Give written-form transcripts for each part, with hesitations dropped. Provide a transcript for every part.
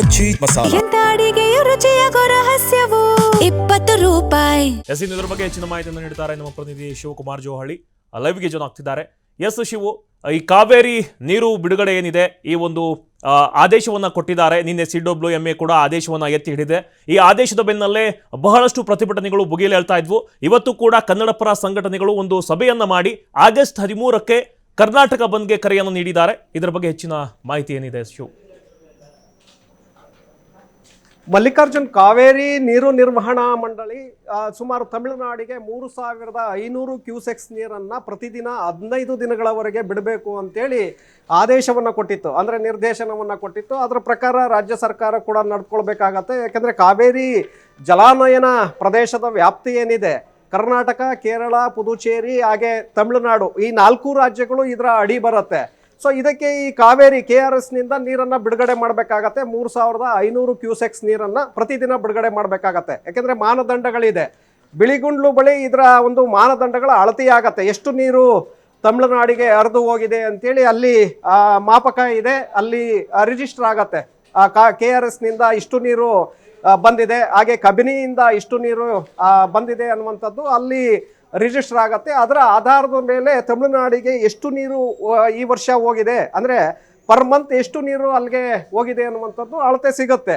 ಮಜ್ಜಿ ಮಸಾಲ ಎಂತ ಅಡಿಗೆಯ ರುಚಿಯಾಗೋ ರಹಸ್ಯವು 20 ರೂಪಾಯಿ. ಎಸ್ ಇದರ ಬಗ್ಗೆ ಹೆಚ್ಚಿನ ಮಾಹಿತಿಯನ್ನು ನೀಡುತ್ತಾರೆ ನಮ್ಮ ಪ್ರತಿನಿಧಿ ಶಿವಕುಮಾರ್ ಜೋಹಳ್ಳಿ. ಲೈವ್ಗೆ ಜಾಯ್ನ್ ಆಗ್ತಿದ್ದಾರೆ. ಎಸ್ ಶಿವು, ಈ ಕಾವೇರಿ ನೀರು ಬಿಡುಗಡೆ ಏನಿದೆ, ಈ ಒಂದು ಆದೇಶವನ್ನು ಕೊಟ್ಟಿದ್ದಾರೆ. ನಿನ್ನೆ CWMA ಕೂಡ ಆದೇಶವನ್ನು ಎತ್ತಿ ಹಿಡಿದೆ. ಈ ಆದೇಶದ ಬೆನ್ನಲ್ಲೇ ಬಹಳಷ್ಟು ಪ್ರತಿಭಟನೆಗಳು ಬುಗಿಲೇಳ್ತಾ ಇದ್ವು. ಇವತ್ತು ಕೂಡ ಕನ್ನಡ ಪರ ಸಂಘಟನೆಗಳು ಒಂದು ಸಭೆಯನ್ನ ಮಾಡಿ ಆಗಸ್ಟ್ 13ಕ್ಕೆ ಕರ್ನಾಟಕ ಬಂದ್ಗೆ ಕರೆಯನ್ನು ನೀಡಿದ್ದಾರೆ. ಇದರ ಬಗ್ಗೆ ಹೆಚ್ಚಿನ ಮಾಹಿತಿ ಏನಿದೆ ಶಿವು? ಮಲ್ಲಿಕಾರ್ಜುನ್, ಕಾವೇರಿ ನೀರು ನಿರ್ವಹಣಾ ಮಂಡಳಿ ಸುಮಾರು ತಮಿಳುನಾಡಿಗೆ 3500 ಕ್ಯೂಸೆಕ್ಸ್ ನೀರನ್ನು ಪ್ರತಿದಿನ 15 ದಿನಗಳವರೆಗೆ ಬಿಡಬೇಕು ಅಂತೇಳಿ ಆದೇಶವನ್ನು ಕೊಟ್ಟಿತ್ತು, ಅಂದರೆ ನಿರ್ದೇಶನವನ್ನು ಕೊಟ್ಟಿತ್ತು. ಅದರ ಪ್ರಕಾರ ರಾಜ್ಯ ಸರ್ಕಾರ ಕೂಡ ನಡ್ಕೊಳ್ಬೇಕಾಗತ್ತೆ. ಯಾಕೆಂದರೆ ಕಾವೇರಿ ಜಲಾನಯನ ಪ್ರದೇಶದ ವ್ಯಾಪ್ತಿ ಏನಿದೆ, ಕರ್ನಾಟಕ, ಕೇರಳ, ಪುದುಚೇರಿ ಹಾಗೆ ತಮಿಳುನಾಡು, ಈ 4 ರಾಜ್ಯಗಳು ಇದರ ಅಡಿ ಬರುತ್ತೆ. ಸೊ ಇದಕ್ಕೆ ಈ ಕಾವೇರಿ KRSನಿಂದ ನೀರನ್ನು ಬಿಡುಗಡೆ ಮಾಡಬೇಕಾಗತ್ತೆ. 3500 ಕ್ಯೂಸೆಕ್ಸ್ ನೀರನ್ನು ಪ್ರತಿದಿನ ಬಿಡುಗಡೆ ಮಾಡಬೇಕಾಗತ್ತೆ. ಯಾಕೆಂದರೆ ಮಾನದಂಡಗಳಿದೆ. ಬಿಳಿಗುಂಡ್ಲು ಬಳಿ ಇದರ ಒಂದು ಮಾನದಂಡಗಳ ಅಳತೆಯಾಗತ್ತೆ. ಎಷ್ಟು ನೀರು ತಮಿಳುನಾಡಿಗೆ ಹರಿದು ಹೋಗಿದೆ ಅಂತೇಳಿ ಅಲ್ಲಿ ಮಾಪಕ ಇದೆ, ಅಲ್ಲಿ ರಿಜಿಸ್ಟರ್ ಆಗತ್ತೆ. KRSನಿಂದ ಇಷ್ಟು ನೀರು ಬಂದಿದೆ, ಹಾಗೆ ಕಬಿನಿಯಿಂದ ಇಷ್ಟು ನೀರು ಬಂದಿದೆ ಅನ್ನುವಂಥದ್ದು ಅಲ್ಲಿ ರಿಜಿಸ್ಟರ್ ಆಗತ್ತೆ. ಅದರ ಆಧಾರದ ಮೇಲೆ ತಮಿಳುನಾಡಿಗೆ ಎಷ್ಟು ನೀರು ಈ ವರ್ಷ ಹೋಗಿದೆ, ಅಂದರೆ ಪರ್ ಮಂತ್ ಎಷ್ಟು ನೀರು ಅಲ್ಲಿಗೆ ಹೋಗಿದೆ ಅನ್ನುವಂಥದ್ದು ಅಳತೆ ಸಿಗುತ್ತೆ.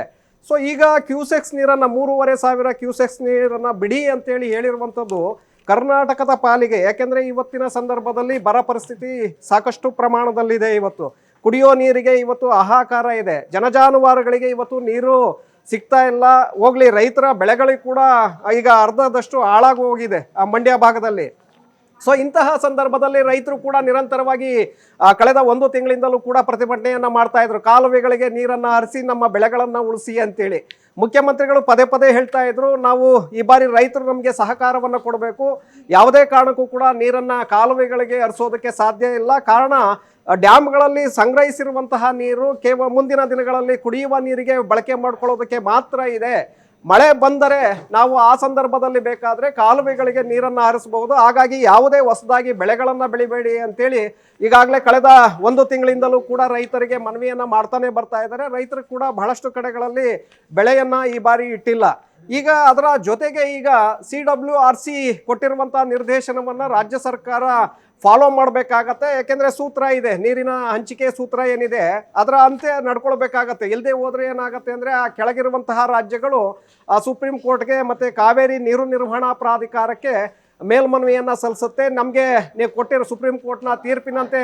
ಸೊ ಈಗ ಕ್ಯೂಸೆಕ್ಸ್ ನೀರನ್ನು 3500 ಕ್ಯೂಸೆಕ್ಸ್ ನೀರನ್ನು ಬಿಡಿ ಅಂತೇಳಿ ಹೇಳಿರುವಂಥದ್ದು ಕರ್ನಾಟಕದ ಪಾಲಿಗೆ. ಯಾಕೆಂದರೆ ಇವತ್ತಿನ ಸಂದರ್ಭದಲ್ಲಿ ಬರ ಪರಿಸ್ಥಿತಿ ಸಾಕಷ್ಟು ಪ್ರಮಾಣದಲ್ಲಿದೆ. ಇವತ್ತು ಕುಡಿಯೋ ನೀರಿಗೆ ಇವತ್ತು ಹಾಹಾಕಾರ ಇದೆ. ಜನಜಾನುವಾರುಗಳಿಗೆ ಇವತ್ತು ನೀರು ಸಿಗ್ತಾ ಇಲ್ಲ. ಹೋಗ್ಲಿ, ರೈತರ ಬೆಳೆಗಳಿಗೆ ಕೂಡ ಈಗ ಅರ್ಧದಷ್ಟು ಹಾಳಾಗಿ ಹೋಗಿದೆ ಮಂಡ್ಯ ಭಾಗದಲ್ಲಿ. ಸೊ ಇಂತಹ ಸಂದರ್ಭದಲ್ಲಿ ರೈತರು ಕೂಡ ನಿರಂತರವಾಗಿ ಕಳೆದ 1 ತಿಂಗಳಿಂದಲೂ ಕೂಡ ಪ್ರತಿಭಟನೆಯನ್ನು ಮಾಡ್ತಾ ಇದ್ರು. ಕಾಲುವೆಗಳಿಗೆ ನೀರನ್ನು ಹರಿಸಿ ನಮ್ಮ ಬೆಳೆಗಳನ್ನು ಉಳಿಸಿ ಅಂತೇಳಿ ಮುಖ್ಯಮಂತ್ರಿಗಳು ಪದೇ ಪದೇ ಹೇಳ್ತಾ ಇದ್ರು, ನಾವು ಈ ಬಾರಿ ರೈತರು ನಮಗೆ ಸಹಕಾರವನ್ನು ಕೊಡಬೇಕು, ಯಾವುದೇ ಕಾರಣಕ್ಕೂ ಕೂಡ ನೀರನ್ನು ಕಾಲುವೆಗಳಿಗೆ ಹರಿಸೋದಕ್ಕೆ ಸಾಧ್ಯ ಇಲ್ಲ. ಕಾರಣ ಡ್ಯಾಮ್ಗಳಲ್ಲಿ ಸಂಗ್ರಹಿಸಿರುವಂತಹ ನೀರು ಕೇವಲ ಮುಂದಿನ ದಿನಗಳಲ್ಲಿ ಕುಡಿಯುವ ನೀರಿಗೆ ಬಳಕೆ ಮಾಡ್ಕೊಳ್ಳೋದಕ್ಕೆ ಮಾತ್ರ ಇದೆ. ಮಳೆ ಬಂದರೆ ನಾವು ಆ ಸಂದರ್ಭದಲ್ಲಿ ಬೇಕಾದರೆ ಕಾಲುವೆಗಳಿಗೆ ನೀರನ್ನು ಹರಿಸಬಹುದು. ಹಾಗಾಗಿ ಯಾವುದೇ ಹೊಸದಾಗಿ ಬೆಳೆಗಳನ್ನು ಬೆಳಿಬೇಡಿ ಅಂತೇಳಿ ಈಗಾಗಲೇ ಕಳೆದ 1 ತಿಂಗಳಿಂದಲೂ ಕೂಡ ರೈತರಿಗೆ ಮನವಿಯನ್ನು ಮಾಡ್ತಾನೆ ಬರ್ತಾ ಇದ್ದಾರೆ. ರೈತರು ಕೂಡ ಬಹಳಷ್ಟು ಕಡೆಗಳಲ್ಲಿ ಬೆಳೆಯನ್ನು ಈ ಬಾರಿ ಇಟ್ಟಿಲ್ಲ. ಈಗ ಅದರ ಜೊತೆಗೆ ಈಗ CWRC ಕೊಟ್ಟಿರುವಂತಹ ನಿರ್ದೇಶನವನ್ನು ರಾಜ್ಯ ಸರ್ಕಾರ ಫಾಲೋ ಮಾಡಬೇಕಾಗತ್ತೆ. ಯಾಕೆಂದರೆ ಸೂತ್ರ ಇದೆ, ನೀರಿನ ಹಂಚಿಕೆ ಸೂತ್ರ ಏನಿದೆ ಅದರ ಅಂತೆ ನಡ್ಕೊಳ್ಬೇಕಾಗತ್ತೆ. ಇಲ್ಲದೆ ಹೋದರೆ ಏನಾಗುತ್ತೆ ಅಂದರೆ ಆ ಕೆಳಗಿರುವಂತಹ ರಾಜ್ಯಗಳು ಸುಪ್ರೀಂ ಕೋರ್ಟ್ಗೆ ಮತ್ತು ಕಾವೇರಿ ನೀರು ನಿರ್ವಹಣಾ ಪ್ರಾಧಿಕಾರಕ್ಕೆ ಮೇಲ್ಮನವಿಯನ್ನು ಸಲ್ಲಿಸುತ್ತೆ. ನಮಗೆ ನೀವು ಕೊಟ್ಟಿರೋ ಸುಪ್ರೀಂ ಕೋರ್ಟ್ನ ತೀರ್ಪಿನಂತೆ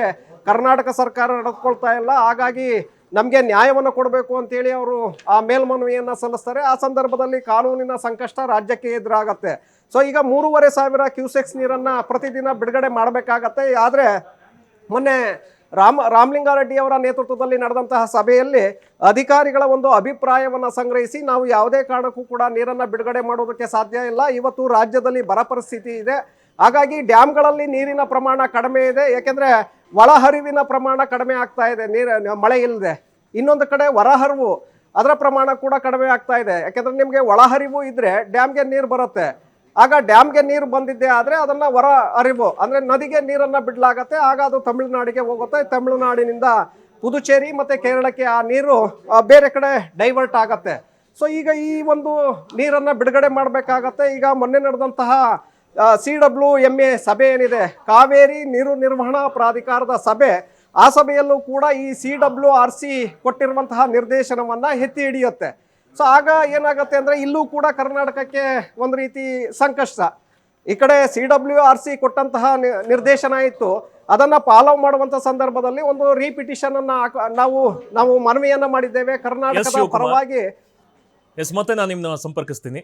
ಕರ್ನಾಟಕ ಸರ್ಕಾರ ನಡೆದುಕೊಳ್ತಾ ಇಲ್ಲ, ಹಾಗಾಗಿ ನಮಗೆ ನ್ಯಾಯವನ್ನು ಕೊಡಬೇಕು ಅಂತೇಳಿ ಅವರು ಆ ಮೇಲ್ಮನವಿಯನ್ನು ಸಲ್ಲಿಸ್ತಾರೆ. ಆ ಸಂದರ್ಭದಲ್ಲಿ ಕಾನೂನಿನ ಸಂಕಷ್ಟ ರಾಜ್ಯಕ್ಕೆ ಎದುರಾಗತ್ತೆ. ಸೊ ಈಗ 3500 ಕ್ಯೂಸೆಕ್ಸ್ ನೀರನ್ನು ಪ್ರತಿದಿನ ಬಿಡುಗಡೆ ಮಾಡಬೇಕಾಗತ್ತೆ. ಆದರೆ ಮೊನ್ನೆ ರಾಮಲಿಂಗಾರೆಡ್ಡಿ ಅವರ ನೇತೃತ್ವದಲ್ಲಿ ನಡೆದಂತಹ ಸಭೆಯಲ್ಲಿ ಅಧಿಕಾರಿಗಳ ಒಂದು ಅಭಿಪ್ರಾಯವನ್ನು ಸಂಗ್ರಹಿಸಿ ನಾವು ಯಾವುದೇ ಕಾರಣಕ್ಕೂ ಕೂಡ ನೀರನ್ನು ಬಿಡುಗಡೆ ಮಾಡೋದಕ್ಕೆ ಸಾಧ್ಯ ಇಲ್ಲ. ಇವತ್ತು ರಾಜ್ಯದಲ್ಲಿ ಬರ ಪರಿಸ್ಥಿತಿ ಇದೆ, ಹಾಗಾಗಿ ಡ್ಯಾಮ್ಗಳಲ್ಲಿ ನೀರಿನ ಪ್ರಮಾಣ ಕಡಿಮೆ ಇದೆ. ಯಾಕೆಂದರೆ ಒಳಹರಿವಿನ ಪ್ರಮಾಣ ಕಡಿಮೆ ಆಗ್ತಾ ಇದೆ, ಮಳೆ ಇಲ್ಲದೆ. ಇನ್ನೊಂದು ಕಡೆ ಹೊರಹರಿವು ಅದರ ಪ್ರಮಾಣ ಕೂಡ ಕಡಿಮೆ ಆಗ್ತಾ ಇದೆ. ಯಾಕೆಂದರೆ ನಿಮಗೆ ಒಳಹರಿವು ಇದ್ದರೆ ಡ್ಯಾಮ್ಗೆ ನೀರು ಬರುತ್ತೆ. ಆಗ ಡ್ಯಾಮ್ಗೆ ನೀರು ಬಂದಿದ್ದೆ ಆದರೆ ಅದನ್ನು ಹೊರ ಹರಿವು ಅಂದರೆ ನದಿಗೆ ನೀರನ್ನು ಬಿಡಲಾಗತ್ತೆ. ಆಗ ಅದು ತಮಿಳುನಾಡಿಗೆ ಹೋಗುತ್ತೆ. ತಮಿಳುನಾಡಿನಿಂದ ಪುದುಚೇರಿ ಮತ್ತು ಕೇರಳಕ್ಕೆ ಆ ನೀರು ಬೇರೆ ಕಡೆ ಡೈವರ್ಟ್ ಆಗತ್ತೆ. ಸೊ ಈಗ ಈ ಒಂದು ನೀರನ್ನು ಬಿಡುಗಡೆ ಮಾಡಬೇಕಾಗತ್ತೆ. ಈಗ ಮೊನ್ನೆ ನಡೆದಂತಹ CWMA ಸಭೆ ಏನಿದೆ, ಕಾವೇರಿ ನೀರು ನಿರ್ವಹಣಾ ಪ್ರಾಧಿಕಾರದ ಸಭೆ, ಆ ಸಭೆಯಲ್ಲೂ ಕೂಡ ಈ CWRC ಕೊಟ್ಟಿರುವಂತಹ ನಿರ್ದೇಶನವನ್ನು ಎತ್ತಿ ಹಿಡಿಯುತ್ತೆ. ಸೊ ಆಗ ಏನಾಗುತ್ತೆ ಅಂದರೆ ಇಲ್ಲೂ ಕೂಡ ಕರ್ನಾಟಕಕ್ಕೆ ಒಂದು ರೀತಿ ಸಂಕಷ್ಟ. ಈ ಕಡೆ CWRC ಕೊಟ್ಟಂತಹ ನಿರ್ದೇಶನ ಇತ್ತು, ಅದನ್ನು ಫಾಲೋ ಮಾಡುವಂಥ ಸಂದರ್ಭದಲ್ಲಿ ಒಂದು ರೀಪಿಟಿಷನನ್ನು ನಾವು ಮನವಿಯನ್ನು ಮಾಡಿದ್ದೇವೆ ಕರ್ನಾಟಕದ ಪರವಾಗಿ. ಮತ್ತೆ ನಾನು ನಿಮ್ಮನ್ನ ಸಂಪರ್ಕಿಸ್ತೀನಿ.